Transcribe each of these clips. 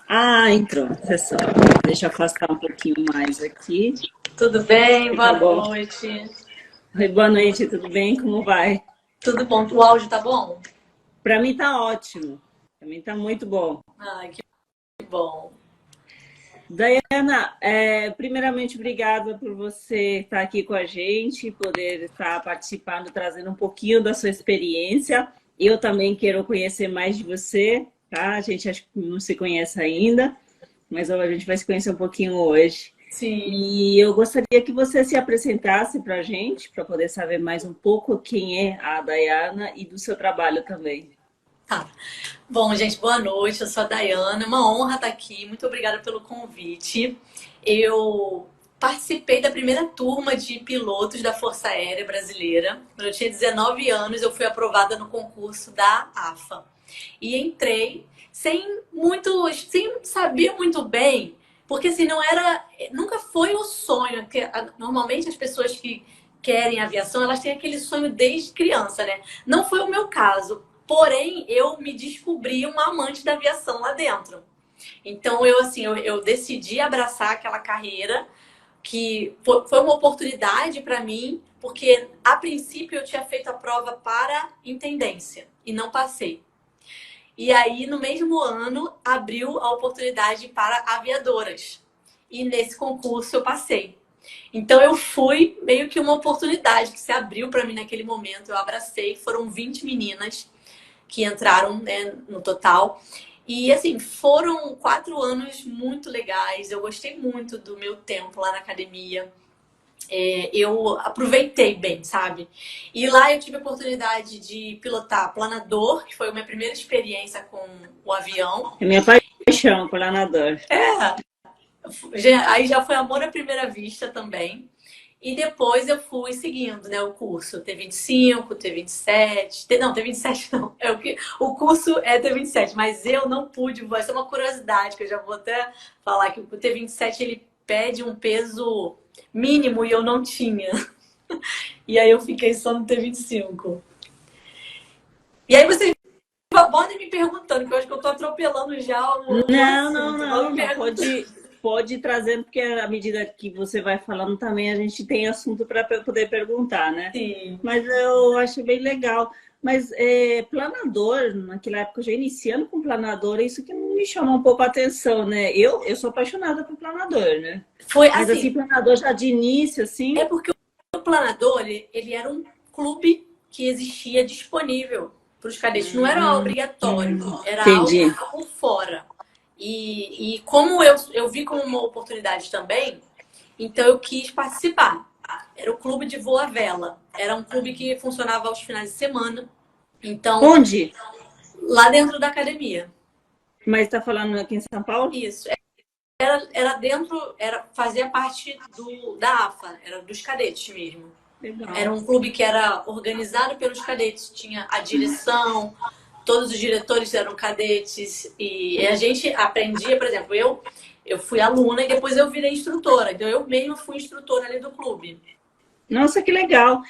Ah, entrou, pessoal. Deixa eu afastar um pouquinho mais aqui. Tudo bem? Tá Boa bom. noite. Oi, boa noite, tudo bem? Como vai? Tudo bom? O áudio tá bom? Para mim tá ótimo. Para mim tá muito bom. Ai, que bom. Daiana, primeiramente, obrigada por você estar aqui com a gente, poder estar participando, trazendo um pouquinho da sua experiência. Eu também quero conhecer mais de você, tá? A gente acho que não se conhece ainda, mas a gente vai se conhecer um pouquinho hoje. Sim. E eu gostaria que você se apresentasse para a gente, para poder saber mais um pouco quem é a Daiana e do seu trabalho também. Tá. Bom, gente, boa noite. Eu sou a Daiana. É uma honra estar aqui. Muito obrigada pelo convite. Eu participei da primeira turma de pilotos da Força Aérea Brasileira. Quando eu tinha 19 anos, eu fui aprovada no concurso da AFA. E entrei sem saber muito bem, porque assim, não era, nunca foi o sonho, que normalmente as pessoas que querem aviação, elas têm aquele sonho desde criança, né? Não foi o meu caso. Porém, eu me descobri uma amante da aviação lá dentro. Então, eu decidi abraçar aquela carreira que foi uma oportunidade para mim, porque a princípio eu tinha feito a prova para intendência e não passei. E aí, no mesmo ano, abriu a oportunidade para aviadoras. E nesse concurso eu passei. Então eu fui meio que uma oportunidade que se abriu para mim naquele momento. Eu abracei, foram 20 meninas que entraram, né, no total. E assim, foram 4 anos muito legais. Eu gostei muito do meu tempo lá na academia. Eu aproveitei bem, sabe? E lá eu tive a oportunidade de pilotar planador, que foi a minha primeira experiência com o avião. É minha paixão, planador. Aí já foi amor à primeira vista também. E depois eu fui seguindo, né, o curso T25, T27. Não, T27 não. O curso é T27, mas eu não pude. Vai ser uma curiosidade que eu já vou até falar que o T27 ele pede um peso mínimo e eu não tinha. E aí eu fiquei só no T25. E aí vocês podem me perguntando, que eu acho que eu tô atropelando já o Não, não, assunto. Vão não, me não. perguntando. Pode ir trazendo, porque à medida que você vai falando também a gente tem assunto para poder perguntar, né? Sim. Mas eu acho bem legal. Mas planador, naquela época, já iniciando com planador, é isso que me chama um pouco a atenção, né? Eu sou apaixonada por planador, né? Foi Mas assim, assim, planador já de início, é assim. porque o Planador, ele era um clube que existia disponível para os cadetes. Não era obrigatório, era algo Entendi. por fora. E como eu vi como uma oportunidade também, então eu quis participar. Era o clube de voo à vela. Era um clube que funcionava aos finais de semana. Então, Onde? lá dentro da academia. Mas está falando aqui em São Paulo? Isso. Era dentro, fazia parte da AFA, era dos cadetes mesmo. Era Legal. um clube que era organizado pelos cadetes, tinha a direção, todos os diretores eram cadetes e a gente aprendia, por exemplo, eu fui aluna e depois eu virei instrutora, então eu mesma fui instrutora ali do clube. Nossa, que legal.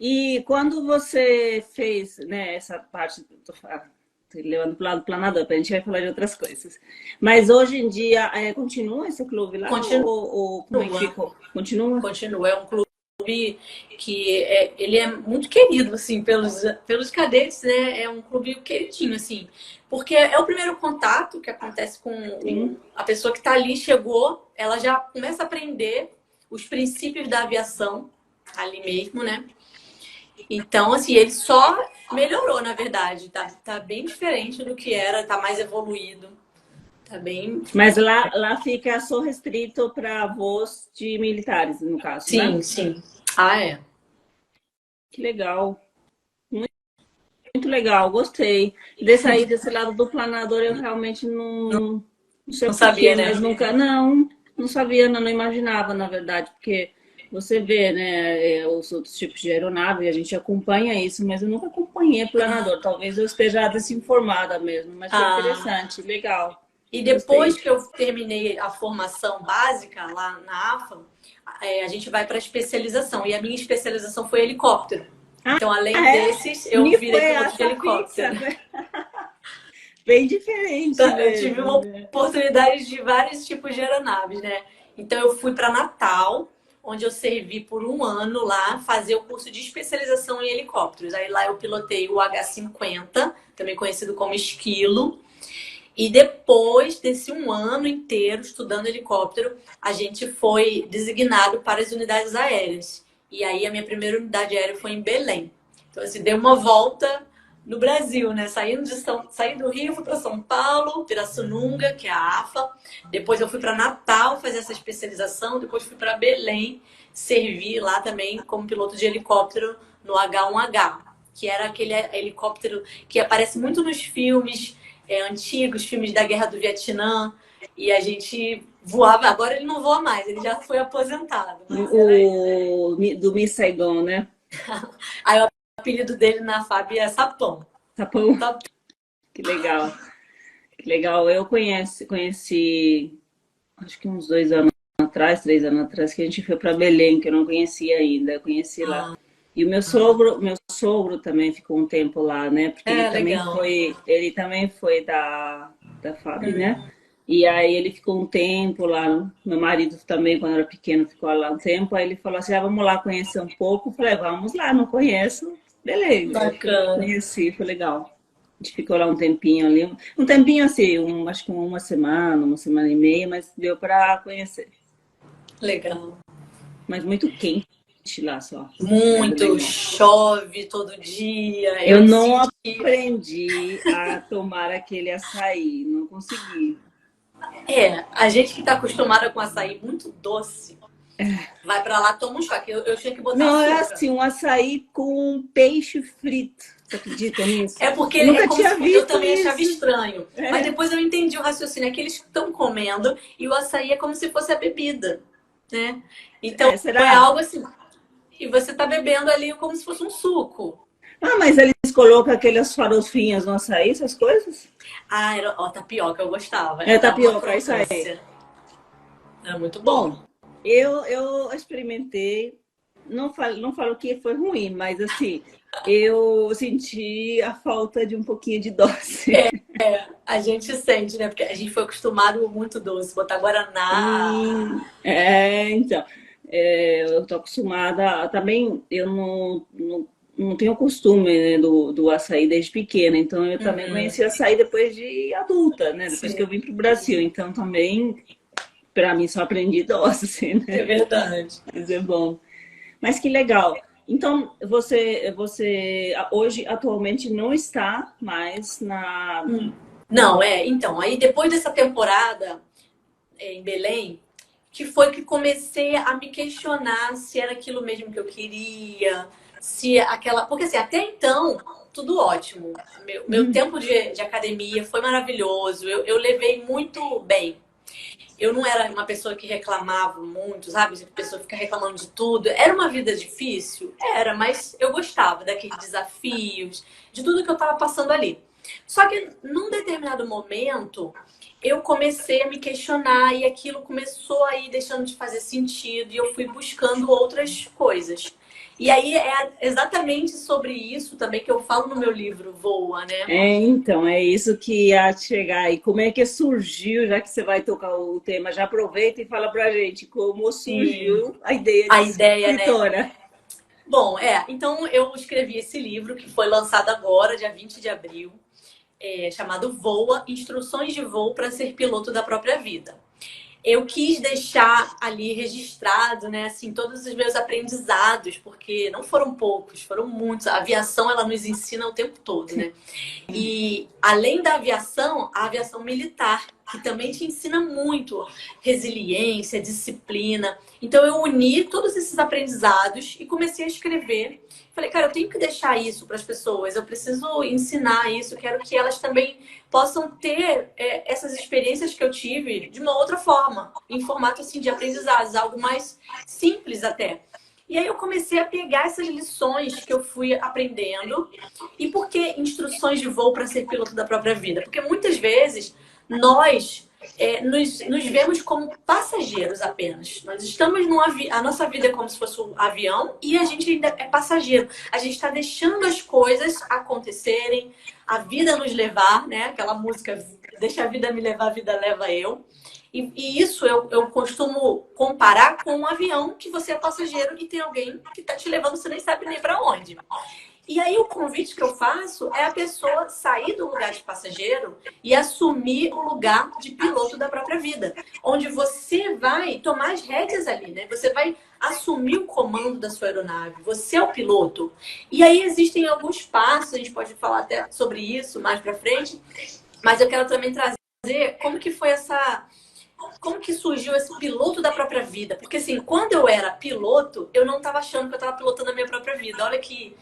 E quando você fez, né, essa parte, tô levando para o lado do planador, a gente vai falar de outras coisas. Mas hoje em dia, continua esse clube lá Continua, ou como é que ficou? Continua? continua, é um clube que ele é muito querido assim pelos cadetes, né? É um clube queridinho assim, porque é o primeiro contato que acontece com Sim. a pessoa que está ali, chegou, ela já começa a aprender os princípios da aviação ali mesmo, né? Então, assim, ele só melhorou, na verdade, tá bem diferente do que era, tá mais evoluído, tá bem. Mas lá fica só restrito para voos de militares, no caso, né? Sim, sim. Ah, é. Que legal. Muito legal, gostei. Desse aí, desse lado do planador, eu realmente não sei Não porquê, sabia, mas né? nunca, não sabia, não imaginava, na verdade, porque você vê, né, os outros tipos de aeronave, a gente acompanha isso, mas eu nunca acompanhei planador. Talvez eu esteja desinformada mesmo, mas foi Ah, interessante, legal, e depois gostei. que eu terminei a formação básica lá na AFA, a gente vai para a especialização. E a minha especialização foi helicóptero. Ah, Então, além é? desses, eu Me virei foi piloto de essa helicóptero. fixa, né? bem diferente Então, eu tive uma mesmo, né? oportunidade de vários tipos de aeronaves, né? Então, eu fui para Natal, onde eu servi por um ano lá, fazer o curso de especialização em helicópteros. Aí lá eu pilotei o H-50, também conhecido como Esquilo. E depois desse um ano inteiro estudando helicóptero, a gente foi designado para as unidades aéreas. E aí a minha primeira unidade aérea foi em Belém. Então, assim, dei uma volta no Brasil, né? Saí do Rio, fui para São Paulo, Pirassununga, que é a AFA. Depois eu fui para Natal fazer essa especialização. Depois fui para Belém, servi lá também como piloto de helicóptero no H-1H, que era aquele helicóptero que aparece muito nos filmes antigos, filmes da Guerra do Vietnã. E a gente voava. Agora ele não voa mais, ele já foi aposentado. Mas era Do Miss Saigon, né? Aí o apelido dele na FAB é Sapão. Tapão. Sapão. Que legal. Que legal. Eu conheci, acho que uns 2 anos atrás, 3 anos atrás, que a gente foi para Belém, que eu não conhecia ainda. Eu conheci lá. E o meu sogro também ficou um tempo lá, né? Porque É, legal. ele também foi da FAB, né? E aí ele ficou um tempo lá. Meu marido também, quando era pequeno, ficou lá um tempo. Aí ele falou assim: vamos lá conhecer um pouco. Eu falei: vamos lá, não conheço. Beleza. Aí fui lá, Bacana. conheci, foi legal. A gente ficou lá um tempinho ali. Um tempinho assim, acho que uma semana e meia, mas deu para conhecer. Legal. Mas muito quente lá só. Mas é Muito legal. chove todo dia. Eu Eu não senti. aprendi a tomar aquele açaí, não consegui. A gente que está acostumada com açaí muito doce, vai para lá, toma um choque. Eu tinha que botar Não, é açúcar. assim, um açaí com peixe frito. Você acredita nisso? É porque Eu é nunca como se tinha eu visto também achava isso. estranho. Mas É, depois eu entendi o raciocínio. É que eles estão comendo e o açaí é como se fosse a bebida, né? Então é será? algo assim. E você tá bebendo ali como se fosse um suco. Ah, mas eles colocam aquelas farofinhas no açaí, essas coisas? Ah, era, ó, tapioca eu gostava. É Ela dava uma tapioca, é isso aí. crocância. Era muito bom. Bom, eu experimentei, não falo que foi ruim, mas assim, eu senti a falta de um pouquinho de doce. A gente sente, né? Porque a gente foi acostumado muito doce. Botar guaraná. Então, eu tô acostumada, também eu não tenho costume, né, do açaí desde pequena, então eu também Uhum, conheci açaí depois de adulta, né, depois que eu sim, vim pro Brasil, então também, para mim, só aprendi doce, é né, verdade. mas é bom. Mas que legal. Então, você hoje, atualmente, não está mais na... Não, então, aí depois dessa temporada em Belém, que foi que comecei a me questionar se era aquilo mesmo que eu queria, se aquela. Porque assim, até então, tudo ótimo. Meu tempo de academia foi maravilhoso, eu levei muito bem. Eu não era uma pessoa que reclamava muito, sabe? A pessoa fica reclamando de tudo. Era uma vida difícil? Era, mas eu gostava daqueles desafios, de tudo que eu estava passando ali. Só que num determinado momento, eu comecei a me questionar e aquilo começou a ir deixando de fazer sentido e eu fui buscando outras coisas. E aí é exatamente sobre isso também que eu falo no meu livro Voa, né? Então, é isso que ia chegar. E como é que surgiu, já que você vai tocar o tema, já aproveita e fala pra gente como Sim, surgiu a ideia de a ser ideia, né? escritora. Bom, então eu escrevi esse livro que foi lançado agora, dia 20 de abril, chamado Voa, Instruções de Voo para Ser Piloto da Própria Vida. Eu quis deixar ali registrado, né, assim, todos os meus aprendizados, porque não foram poucos, foram muitos. A aviação, ela nos ensina o tempo todo, né? E além da aviação, a aviação militar, que também te ensina muito resiliência, disciplina. Então eu uni todos esses aprendizados e comecei a escrever. Falei, cara, eu tenho que deixar isso para as pessoas, eu preciso ensinar isso, eu quero que elas também possam ter essas experiências que eu tive de uma outra forma, em formato assim de aprendizados, algo mais simples até. E aí eu comecei a pegar essas lições que eu fui aprendendo. E por que instruções de voo para ser piloto da própria vida? Porque muitas vezes nós nos vemos como passageiros apenas. Nós estamos num a nossa vida é como se fosse um avião e a gente ainda é passageiro. A gente está deixando as coisas acontecerem, a vida nos levar, né? Aquela música, deixa a vida me levar, a vida leva eu. E isso eu costumo comparar com um avião que você é passageiro e tem alguém que está te levando, você nem sabe nem para onde. E aí o convite que eu faço é a pessoa sair do lugar de passageiro e assumir o lugar de piloto da própria vida, onde você vai tomar as rédeas ali, né? Você vai assumir o comando da sua aeronave, você é o piloto. E aí existem alguns passos, a gente pode falar até sobre isso mais para frente, mas eu quero também trazer como que foi como que surgiu esse piloto da própria vida? Porque assim, quando eu era piloto, eu não estava achando que eu estava pilotando a minha própria vida. Olha que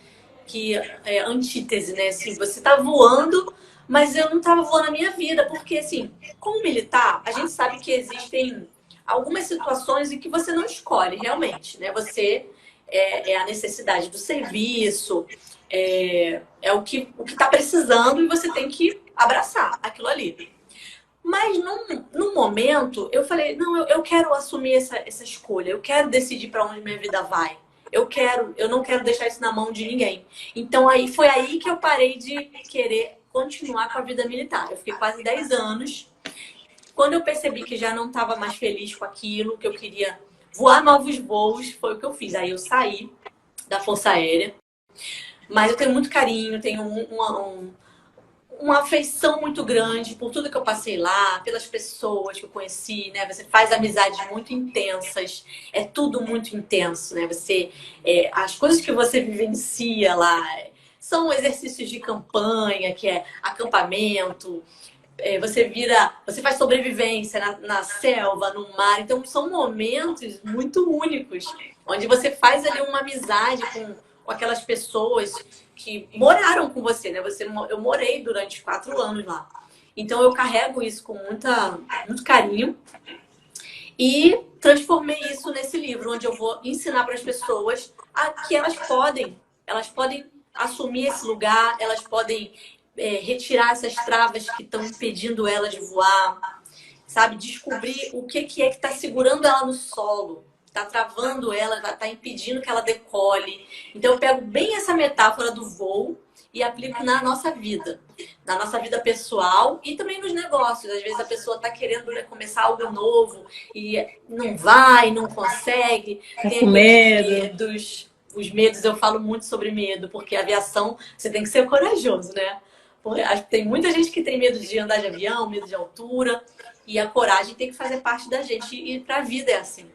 antítese, né? Assim, você tá voando, mas eu não tava voando a minha vida, porque assim, como militar, a gente sabe que existem algumas situações em que você não escolhe realmente, né? Você é a necessidade do serviço, é o que tá precisando e você tem que abraçar aquilo ali. Mas num momento, eu falei, não, eu quero assumir essa escolha, eu quero decidir para onde minha vida vai. Eu não quero deixar isso na mão de ninguém. Então foi aí que eu parei de querer continuar com a vida militar. Eu fiquei quase 10 anos. Quando eu percebi que já não estava mais feliz com aquilo, que eu queria voar novos voos, foi o que eu fiz. Aí eu saí da Força Aérea. Mas eu tenho muito carinho, tenho uma afeição muito grande por tudo que eu passei lá, pelas pessoas que eu conheci, né? Você faz amizades muito intensas, é tudo muito intenso, né? As coisas que você vivencia lá são exercícios de campanha, que é acampamento, você faz sobrevivência na selva, no mar, então são momentos muito únicos, onde você faz ali uma amizade com aquelas pessoas que moraram com você, né? Eu morei durante 4 anos lá. Então eu carrego isso com muito carinho e transformei isso nesse livro, onde eu vou ensinar para as pessoas que elas podem assumir esse lugar, elas podem retirar essas travas que estão impedindo elas de voar, sabe? Descobrir o que é que está segurando ela no solo, está travando ela, está impedindo que ela decole. Então eu pego bem essa metáfora do voo e aplico na nossa vida pessoal e também nos negócios. Às vezes a pessoa está querendo, né, começar algo novo e não vai, não consegue, Tá tem com aqueles medo. medos. Os medos, eu falo muito sobre medo, porque a aviação, você tem que ser corajoso, né? Porque acho que tem muita gente que tem medo de andar de avião, medo de altura, e a coragem tem que fazer parte da gente. E para a vida é assim.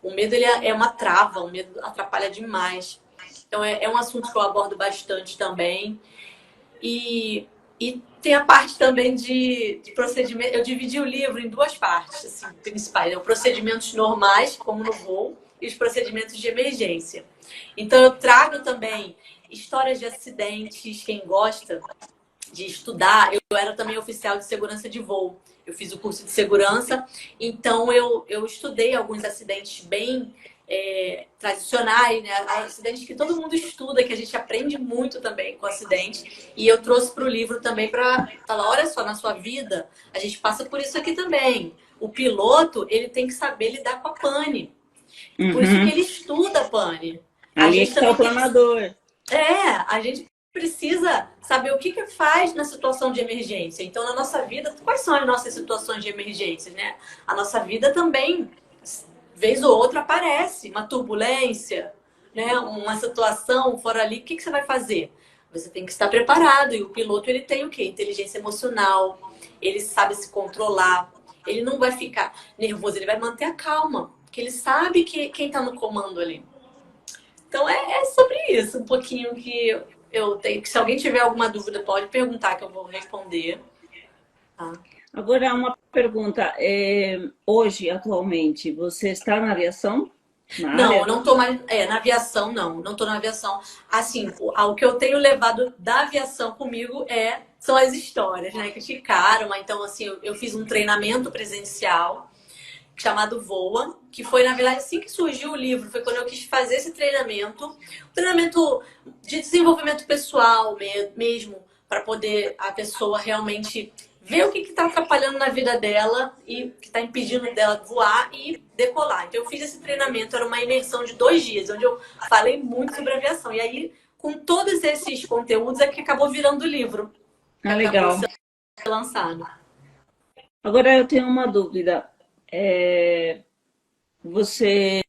O medo ele é uma trava, o medo atrapalha demais. Então é um assunto que eu abordo bastante também. E tem a parte também de procedimento. Eu dividi o livro em 2 partes assim, principais. Os procedimentos normais, como no voo, e os procedimentos de emergência. Então eu trago também histórias de acidentes, quem gosta de estudar. Eu era também oficial de segurança de voo. Eu fiz o curso de segurança, então eu estudei alguns acidentes bem tradicionais, né? Acidentes que todo mundo estuda, que a gente aprende muito também com acidente. E eu trouxe para o livro também para falar, olha só, na sua vida, a gente passa por isso aqui também. O piloto, ele tem que saber lidar com a pane. Por isso que ele estuda a pane. A Ali é gente que está também o planador. a gente precisa saber o que faz na situação de emergência. Então, na nossa vida, quais são as nossas situações de emergência, né? A nossa vida também, vez ou outra, aparece uma turbulência, né? Uma situação fora ali. O que você vai fazer? Você tem que estar preparado. E o piloto, ele tem o quê? Inteligência emocional. Ele sabe se controlar. Ele não vai ficar nervoso, ele vai manter a calma. Porque ele sabe quem está no comando ali. Então é sobre isso, um pouquinho que eu tenho. Se alguém tiver alguma dúvida, pode perguntar que eu vou responder. Tá? Agora, uma pergunta. Hoje, atualmente, você está na aviação? Na Não, eu área? não tô mais. Na aviação, não. Não tô na aviação. Assim, o que eu tenho levado da aviação comigo são as histórias, né? Que ficaram. Então, assim, eu fiz um treinamento presencial chamado Voa, que foi, na verdade, assim que surgiu o livro, foi quando eu quis fazer esse treinamento, um treinamento de desenvolvimento pessoal mesmo, para poder a pessoa realmente ver o que está atrapalhando na vida dela e que está impedindo dela voar e decolar. Então, eu fiz esse treinamento, era uma imersão de 2 dias, onde eu falei muito sobre aviação. E aí, com todos esses conteúdos, é que acabou virando o livro. Ah, Acabou legal. sendo lançado. Agora eu tenho uma dúvida. Você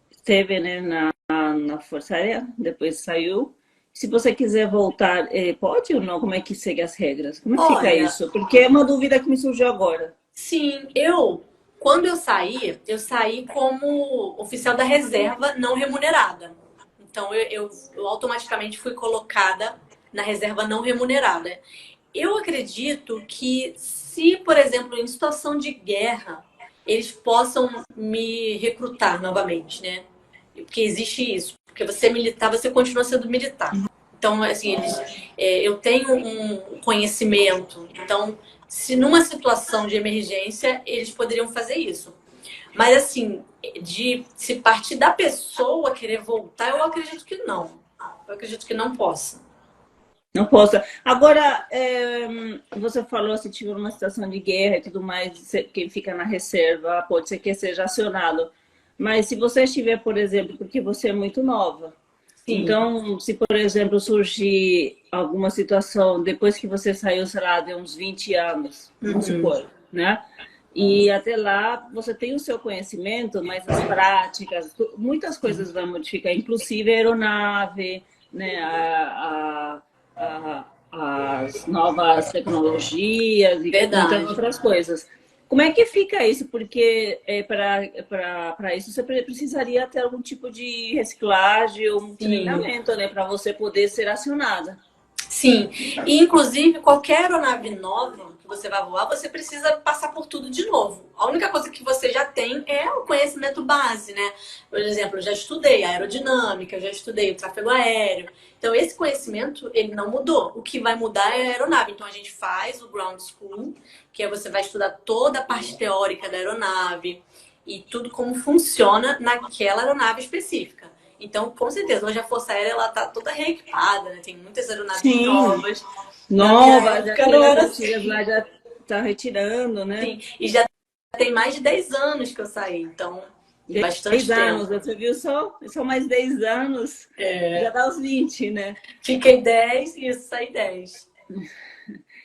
esteve, né, na Força Aérea, depois saiu. Se você quiser voltar, pode ou não? Como é que segue as regras? Como é que fica Olha, isso? Porque é uma dúvida que me surgiu agora. sim, quando eu saí como oficial da reserva não remunerada. Então, eu automaticamente fui colocada na reserva não remunerada. Eu acredito que se, por exemplo, em situação de guerra, eles possam me recrutar novamente, né? Porque existe isso. Porque você é militar, você continua sendo militar. Então, assim, eu tenho um conhecimento. Então, se numa situação de emergência, eles poderiam fazer isso. Mas, assim, de se partir da pessoa querer voltar, eu acredito que não. Eu acredito que não possa. Não posso. Agora, você falou se tiver uma situação de guerra e tudo mais, quem fica na reserva pode ser que seja acionado. Mas se você estiver, por exemplo, porque você é muito nova, Sim. então, se por exemplo surgir alguma situação depois que você saiu, sei lá, de uns 20 anos, vamos Uhum. supor, né? E até lá você tem o seu conhecimento, mas as práticas, muitas coisas vão modificar, inclusive a aeronave, né? As novas tecnologias e muitas Verdade. outras coisas. Como é que fica isso? Porque para isso você precisaria ter algum tipo de reciclagem ou um Sim. treinamento, né, para você poder ser acionada. Sim, e inclusive qualquer aeronave nova que você vai voar, você precisa passar por tudo de novo. A única coisa que você já tem é o conhecimento base, né? Por exemplo, eu já estudei aerodinâmica, eu já estudei o tráfego aéreo. Então, esse conhecimento, ele não mudou. O que vai mudar é a aeronave. Então, a gente faz o ground school, que é você vai estudar toda a parte teórica da aeronave e tudo como funciona naquela aeronave específica. Então, com certeza, hoje a Força Aérea ela tá toda reequipada, né? Tem muitas aeronaves Sim, novas. Na minha nova, já época não aquelas era antigas assim. lá já está retirando, né? Sim, e já tem mais de 10 anos que eu saí, então, bastante 10 tempo. anos, você viu só? Só mais 10 anos, já É, dá os 20, né? fiquei 10 e saí 10.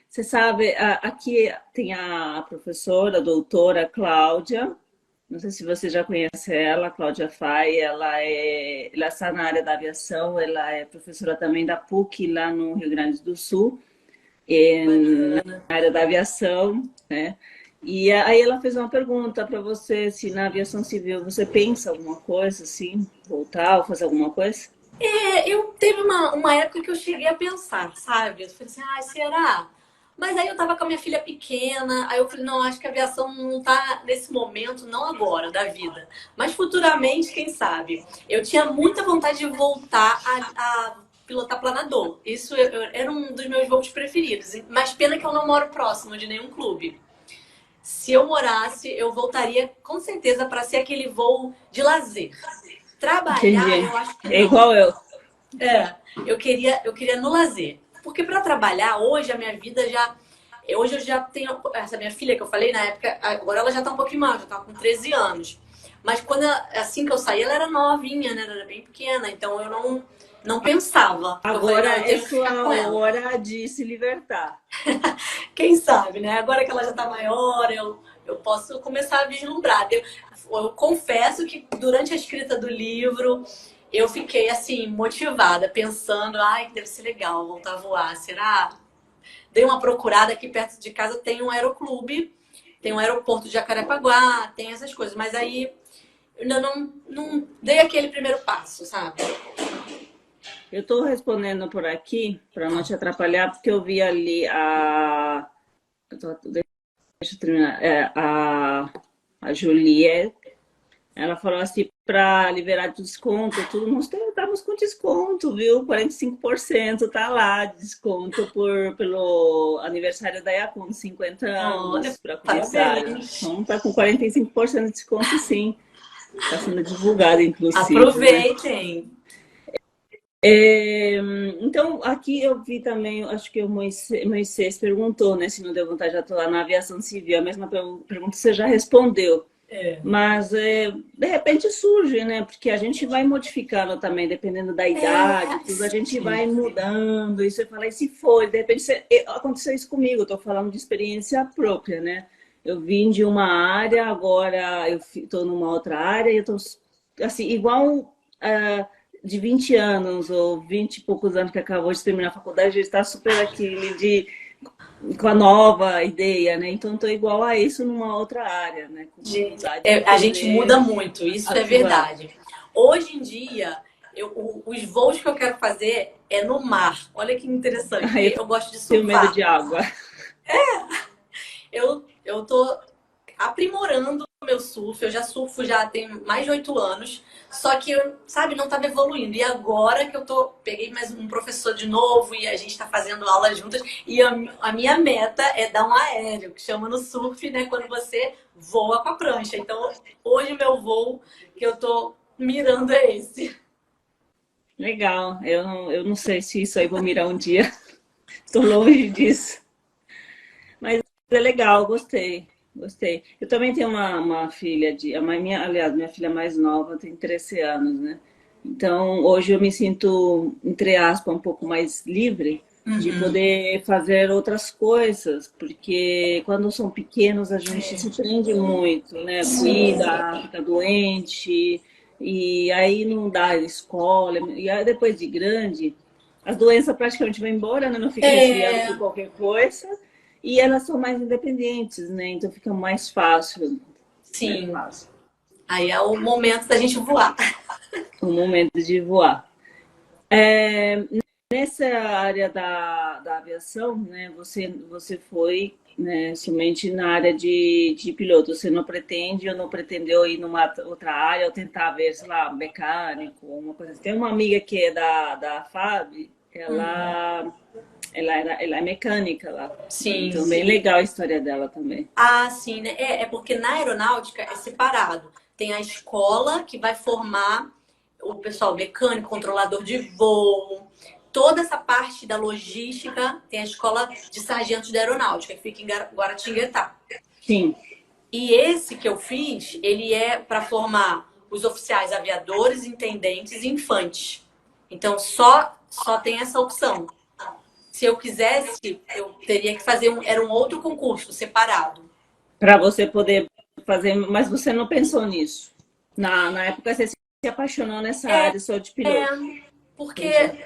Você sabe, aqui tem a professora, a doutora Cláudia, não sei se você já conhece ela, Cláudia Fai, ela está na área da aviação, ela é professora também da PUC lá no Rio Grande do Sul, Bacana. na área da aviação, né? E aí ela fez uma pergunta para você, se na aviação civil você pensa alguma coisa assim, voltar ou fazer alguma coisa? Eu teve uma época que eu cheguei a pensar, sabe? Eu falei assim, ah, será? Mas aí eu tava com a minha filha pequena, aí eu falei, não, acho que a aviação não tá nesse momento, não agora da vida. Mas futuramente, quem sabe? Eu tinha muita vontade de voltar a pilotar planador. Isso era um dos meus voos preferidos. Mas pena que eu não moro próximo de nenhum clube. Se eu morasse, eu voltaria com certeza para ser aquele voo de lazer. Trabalhar, Entendi. eu acho que É não. igual eu. É, eu queria no lazer. Porque para trabalhar, hoje a minha vida já. Hoje eu já tenho. Essa minha filha que eu falei na época, agora ela já tá um pouquinho mais, já tá com 13 anos. Mas assim que eu saí, ela era novinha, né? Ela era bem pequena, então eu não pensava. Porque eu falei, Agora não, eu é tenho que ficar sua com ela. hora de se libertar. Quem sabe, né? Agora que ela já tá maior, eu posso começar a vislumbrar. Eu confesso que durante a escrita do livro, eu fiquei assim, motivada, pensando, ai, deve ser legal voltar a voar. Será? Dei uma procurada aqui perto de casa, tem um aeroclube, tem um aeroporto de Jacarepaguá, tem essas coisas, mas aí eu ainda não dei aquele primeiro passo, sabe? Eu estou respondendo por aqui, para não te atrapalhar, porque eu vi ali deixa eu terminar. A Juliette, ela falou assim, para liberar desconto, tudo, nós estamos com desconto, viu? 45% tá lá, desconto pelo aniversário da Yacon, 50 Olha, anos, para comissária. parabéns. Então, tá com 45% de desconto, sim. Está sendo divulgado, inclusive, né? Aproveitem. Então, aqui eu vi também, acho que o Moisés perguntou, né, se não deu vontade de atuar na aviação civil. A mesma pergunta você já respondeu. É. Mas, de repente, surge, né? Porque a gente vai modificando também, dependendo da idade, É, tudo, a gente sim. vai mudando. E você fala, e se for? De repente, aconteceu isso comigo, eu estou falando de experiência própria, né? Eu vim de uma área, agora eu estou numa outra área, e eu estou, assim, igual de 20 anos ou 20 e poucos anos que acabou de terminar a faculdade, a gente está super aquele de com a nova ideia, né? Então estou igual a isso numa outra área, né? Com uma Gente, vontade de a gente muda poder muito, isso é atuar. verdade. Hoje em dia, os voos que eu quero fazer é no mar. Olha que interessante, Aí eu porque eu gosto de tenho medo surfar. de água. Eu tô aprimorando o meu surf. Eu já surfo já tem mais de 8 anos. Só que eu, sabe, não estava evoluindo. E agora que peguei mais um professor de novo e a gente está fazendo aula juntas. E a minha meta é dar um aéreo, que chama no surf, né? Quando você voa com a prancha. Então, hoje o meu voo que eu tô mirando é esse. Legal. Eu não sei se isso aí vou mirar um dia. Estou longe disso. Mas é legal, gostei. Gostei. Eu também tenho uma filha aliás, minha filha mais nova tem 13 anos, né? Então, hoje eu me sinto, entre aspas, um pouco mais livre de Uhum. poder fazer outras coisas, porque quando são pequenos a gente se prende muito, né? Cuida, fica doente, e aí não dá escola, e aí depois de grande, as doenças praticamente vão embora, né? Não fica resfriado por É, qualquer coisa. E elas são mais independentes, né? Então fica mais fácil, mais sim. fácil Aí é o momento da gente voar. o momento de voar. Nessa área da aviação, né? Você foi, né, somente na área de piloto. Você não pretende ou não pretendeu ir numa outra área ou tentar ver, sei lá, mecânico, uma coisa assim. Tem uma amiga que é da FAB, ela é mecânica lá. Sim. Então, bem legal a história dela também. Ah, sim, né? É porque na aeronáutica é separado. Tem a escola que vai formar o pessoal mecânico, controlador de voo, toda essa parte da logística. Tem a escola de sargentos da aeronáutica, que fica em Guaratinguetá. Sim. E esse que eu fiz, ele é para formar os oficiais aviadores, intendentes e infantes. Então só tem essa opção. Se eu quisesse, eu teria que fazer era um outro concurso separado. Para você poder fazer, mas você não pensou nisso. Na época você se apaixonou nessa área só de piloto. Porque Entendi.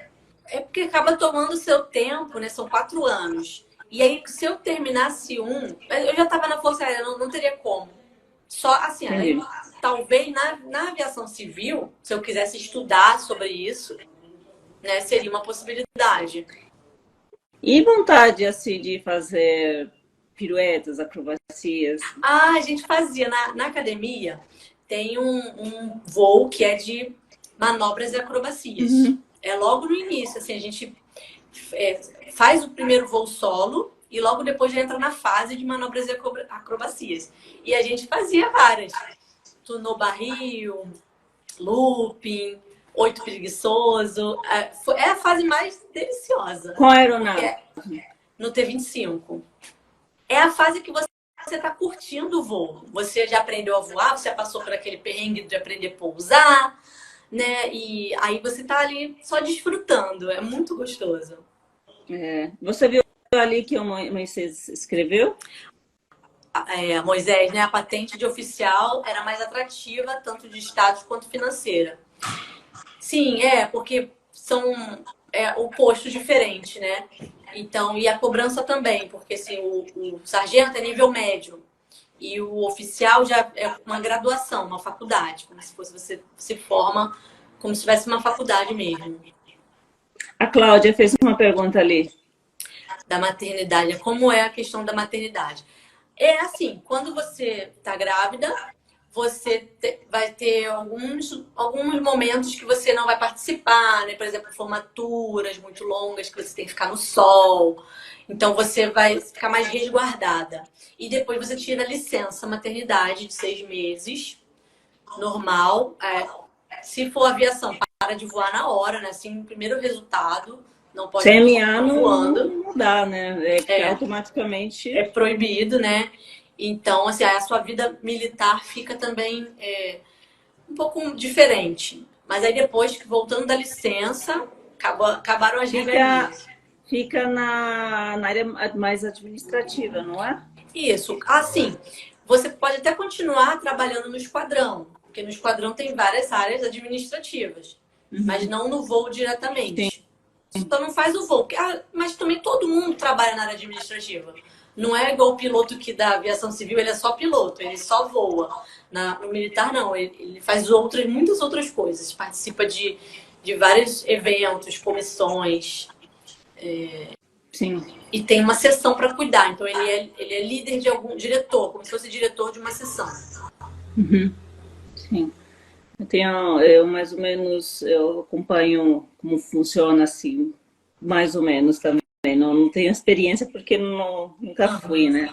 porque acaba tomando seu tempo, né? São 4 anos. E aí, se eu terminasse eu já estava na Força Aérea, não teria como. Só assim, aí, Entendi. talvez na aviação civil, se eu quisesse estudar sobre isso, né, seria uma possibilidade. E vontade assim de fazer piruetas, acrobacias. Ah, a gente fazia na academia, tem um voo que é de manobras e acrobacias. Uhum. É logo no início, assim, a gente é, faz o primeiro voo solo e logo depois já entra na fase de manobras e acrobacias. E a gente fazia várias. Tunou barril, looping, oito preguiçoso. É a fase mais deliciosa. Com a Porque aeronave. é no T-25. É a fase que você está curtindo o voo. Você já aprendeu a voar, você já passou por aquele perrengue de aprender a pousar, né? E aí você tá ali só desfrutando. É muito gostoso. Você viu ali que o Moisés escreveu? Moisés, né? A patente de oficial era mais atrativa, tanto de status quanto financeira. Sim, porque são o posto diferente, né? Então, e a cobrança também, porque assim, o sargento é nível médio e o oficial já é uma graduação, uma faculdade, como se fosse você se forma como se tivesse uma faculdade mesmo. A Cláudia fez uma pergunta ali. Da maternidade, como é a questão da maternidade. É assim, quando você está grávida, você vai ter alguns momentos que você não vai participar, né? Por exemplo, formaturas muito longas que você tem que ficar no sol. Então você vai ficar mais resguardada. E depois você tira a licença maternidade de 6 meses, normal. se for aviação, para de voar na hora, né? Assim, o primeiro resultado, não pode CMA continuar voando. não dá, né? Automaticamente. É proibido, né? Então, assim, a sua vida militar fica também um pouco diferente. Mas aí depois, voltando da licença, acabaram as regalias. Fica na área mais administrativa, não é? Isso. Assim, você pode até continuar trabalhando no esquadrão, porque no esquadrão tem várias áreas administrativas, mas não no voo diretamente. Então não faz o voo. Mas também todo mundo trabalha na área administrativa. Não é igual o piloto que da aviação civil, ele é só piloto, ele só voa. No militar, não. Ele faz muitas outras coisas. Participa de vários eventos, comissões. Sim. E tem uma seção para cuidar. Então, ele é líder de algum diretor, como se fosse diretor de uma seção. Sim. Eu mais ou menos, eu acompanho como funciona assim, mais ou menos também. Não tenho experiência porque nunca fui, né?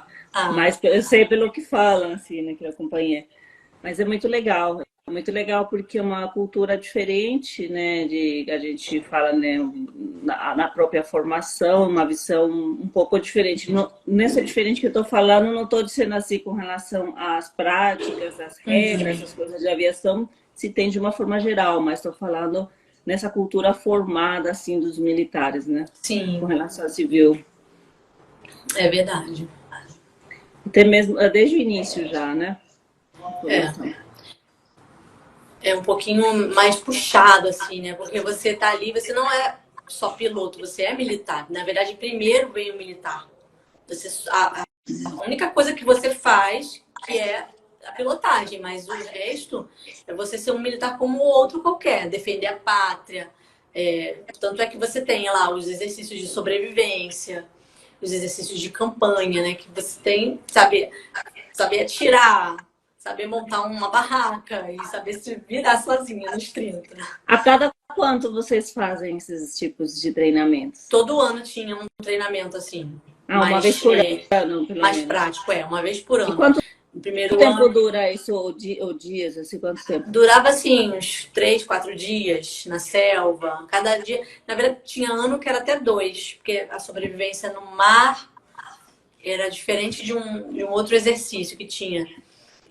Mas eu sei pelo que falam, assim, né, que eu acompanhei. Mas é muito legal. É muito legal porque é uma cultura diferente, né? A gente fala, né, na própria formação, uma visão um pouco diferente. Nessa diferente que eu estou falando, não estou dizendo assim com relação às práticas, às regras, as coisas de aviação, se tem de uma forma geral, mas estou falando nessa cultura formada, assim, dos militares, né? Sim. Com relação ao civil. É verdade. Até mesmo desde o início já, né? É um pouquinho mais puxado, assim, né? Porque você tá ali, você não é só piloto, você é militar. Na verdade, primeiro vem o militar. A única coisa que você faz, que é a pilotagem, mas o resto é você ser um militar como o outro qualquer, defender a pátria. Tanto é que você tem lá os exercícios de sobrevivência, os exercícios de campanha, né? Que você tem saber atirar, saber montar uma barraca e saber se virar sozinha nos 30. A cada quanto vocês fazem esses tipos de treinamentos? Todo ano tinha um treinamento assim. Uma vez por ano, pelo mais menos. prático, uma vez por ano. E quanto primeiro tempo ano, dura isso, ou dias, assim, quanto tempo? durava assim, uns 3, 4 dias na selva. Cada dia. Na verdade, tinha ano que era até 2, porque a sobrevivência no mar era diferente de um outro exercício que tinha.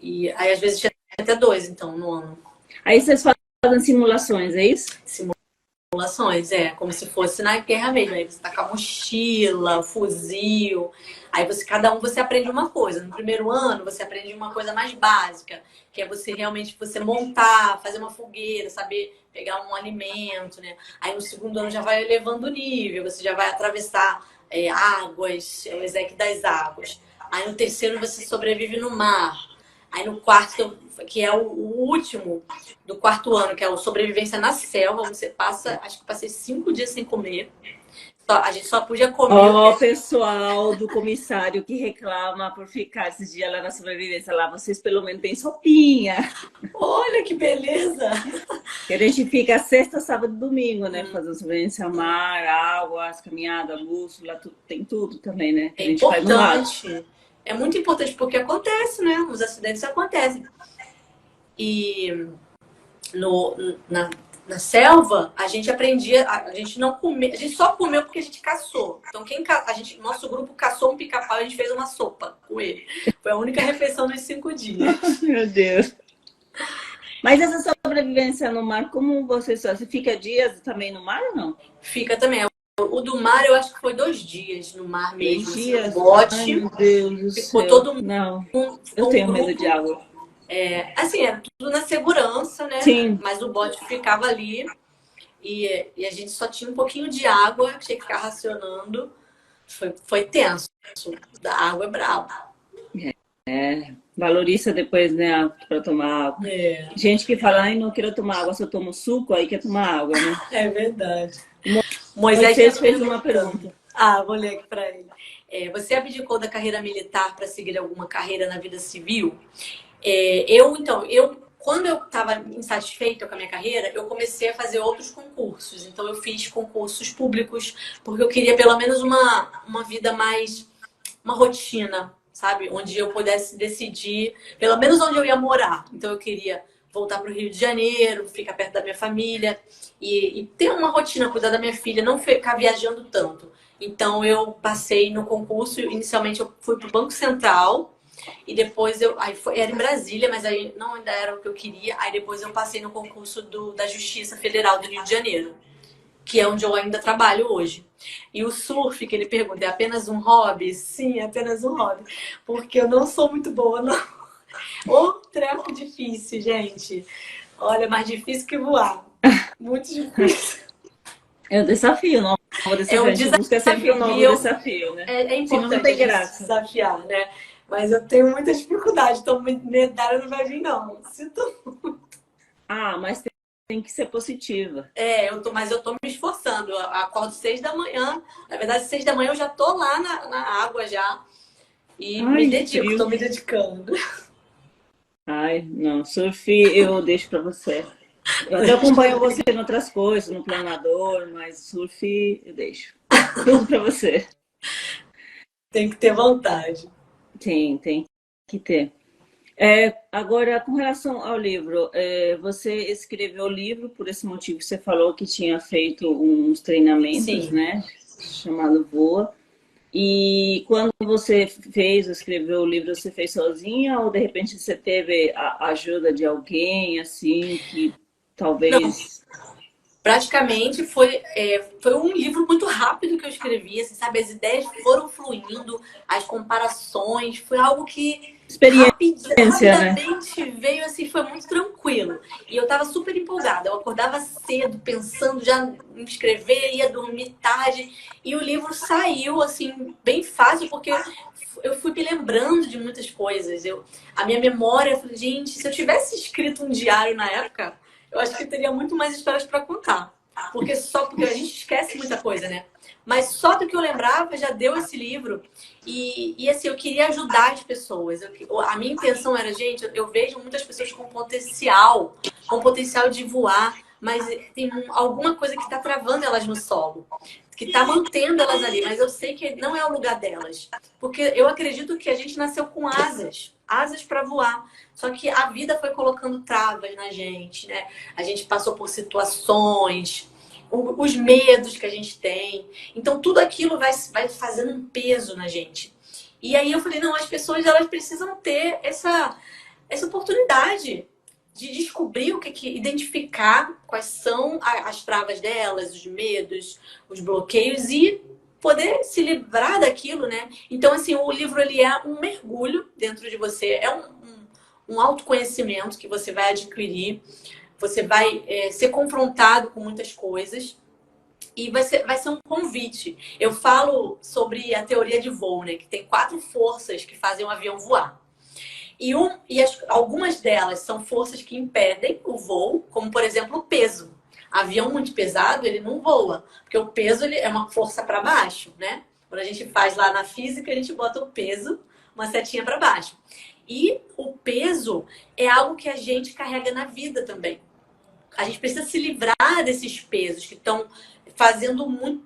E aí, às vezes, tinha até 2, então, no ano. Aí vocês fazem simulações, é isso? Simulações, como se fosse na guerra mesmo. Aí você tá com a mochila, fuzil. Aí cada um você aprende uma coisa. No primeiro ano, você aprende uma coisa mais básica, que é você realmente montar, fazer uma fogueira, saber pegar um alimento, né? Aí no segundo ano já vai elevando o nível, você já vai atravessar águas, o exec das águas. Aí no terceiro você sobrevive no mar. Aí no quarto, que é o último do quarto ano, que é o sobrevivência na selva, você passa, acho que passei 5 dias sem comer. A gente só podia comer. Ó, pessoal do comissário que reclama por ficar esses dias lá na sobrevivência, lá vocês pelo menos têm sopinha. Olha que beleza! Que a gente fica sexta, sábado e domingo, né? Fazendo sobrevivência ao mar, água, as caminhadas, bússola, tem tudo também, né? Que É a gente faz no mar. É muito importante porque acontece, né? Os acidentes acontecem. E na selva, a gente aprendia, a gente não comia, a gente só comeu porque a gente caçou. Então, nosso grupo caçou um pica-pau e a gente fez uma sopa com ele. Foi a única refeição nos 5 dias. Meu Deus. Mas essa sobrevivência no mar, como você fica dias também no mar ou não? Fica também. O do mar, eu acho que foi 2 dias no mar mesmo. 2 dias? Assim, bote. Ai, meu Deus do ficou céu. todo mundo. Não, eu tenho medo de água. Assim, era tudo na segurança, né? Sim. Mas o bote ficava ali e a gente só tinha um pouquinho de água, tinha que ficar racionando. Foi tenso. Da água é brava. Valoriza depois, né, para tomar água. Gente que fala, ai, não quero tomar água, só tomo suco, aí quer tomar água, né? É verdade. Moisés fez uma pergunta. Vou ler aqui para ele. Você abdicou da carreira militar para seguir alguma carreira na vida civil? Quando eu estava insatisfeita com a minha carreira, eu comecei a fazer outros concursos. Então, eu fiz concursos públicos, porque eu queria pelo menos uma vida mais... uma rotina, sabe? Onde eu pudesse decidir, pelo menos onde eu ia morar. Então, eu queria voltar para o Rio de Janeiro, ficar perto da minha família e ter uma rotina, cuidar da minha filha, não ficar viajando tanto. Então eu passei no concurso, inicialmente eu fui para o Banco Central e depois era em Brasília, mas aí não ainda era o que eu queria. Aí depois eu passei no concurso da Justiça Federal do Rio de Janeiro, que é onde eu ainda trabalho hoje. E o surf, que ele pergunta, é apenas um hobby? Sim, é apenas um hobby. Porque eu não sou muito boa, não. Ô, treco difícil, gente. Olha, mais difícil que voar. Muito difícil. É um desafio, um novo É desafio. um A gente busca sempre um novo desafio. desafio, né? É Senão não importante a tem gente se graça. desafiar, né? Mas eu tenho muita dificuldade, então medalha não vai vir, não. Sinto. Ah, mas tem que ser positiva. Mas eu tô me esforçando. Eu acordo 6 da manhã. Na verdade, 6 da manhã eu já tô lá na água já. E me Ai, dedico, tô frio. me dedicando. Ai, não, surf eu deixo para você. Eu até acompanho você em outras coisas, no planador, mas surf eu deixo. Tudo para você. Tem que ter vontade. Tem que ter. Agora, com relação ao livro, você escreveu o livro por esse motivo que você falou que tinha feito uns treinamentos, Sim. né? Chamado Voa. E quando você escreveu o livro, você fez sozinha ou de repente você teve a ajuda de alguém, assim, que Não, talvez... praticamente foi um livro muito rápido que eu escrevi, assim, sabe? As ideias foram fluindo, as comparações, foi algo que Experiência, né? rapidamente veio assim, foi muito tranquilo. E eu tava super empolgada. Eu acordava cedo, pensando já em escrever, ia dormir tarde. E o livro saiu, assim, bem fácil, porque eu fui me lembrando de muitas coisas. A minha memória, eu falei, gente, se eu tivesse escrito um diário na época, eu acho que eu teria muito mais histórias para contar. Porque a gente esquece muita coisa, né? Mas só do que eu lembrava já deu esse livro. E assim, eu queria ajudar as pessoas. A minha intenção era, gente, eu vejo muitas pessoas com potencial de voar, mas tem alguma coisa que está travando elas no solo, que está mantendo elas ali, mas eu sei que não é o lugar delas. Porque eu acredito que a gente nasceu com asas para voar. Só que a vida foi colocando travas na gente, né? A gente passou por situações, os medos que a gente tem. Então, tudo aquilo vai fazendo um peso na gente. E aí eu falei, não, as pessoas elas precisam ter essa oportunidade de descobrir identificar quais são as travas delas, os medos, os bloqueios e poder se livrar daquilo, né? Então, assim, o livro ele é um mergulho dentro de você, é um autoconhecimento que você vai adquirir, você vai ser confrontado com muitas coisas e vai ser um convite. Eu falo sobre a teoria de voo, né? Que tem 4 forças que fazem um avião voar. Algumas delas são forças que impedem o voo, como por exemplo o peso. Avião muito pesado, ele não voa, porque o peso ele é uma força para baixo, né? Quando a gente faz lá na física, a gente bota o peso, uma setinha para baixo. E o peso é algo que a gente carrega na vida também. A gente precisa se livrar desses pesos que estão fazendo muito,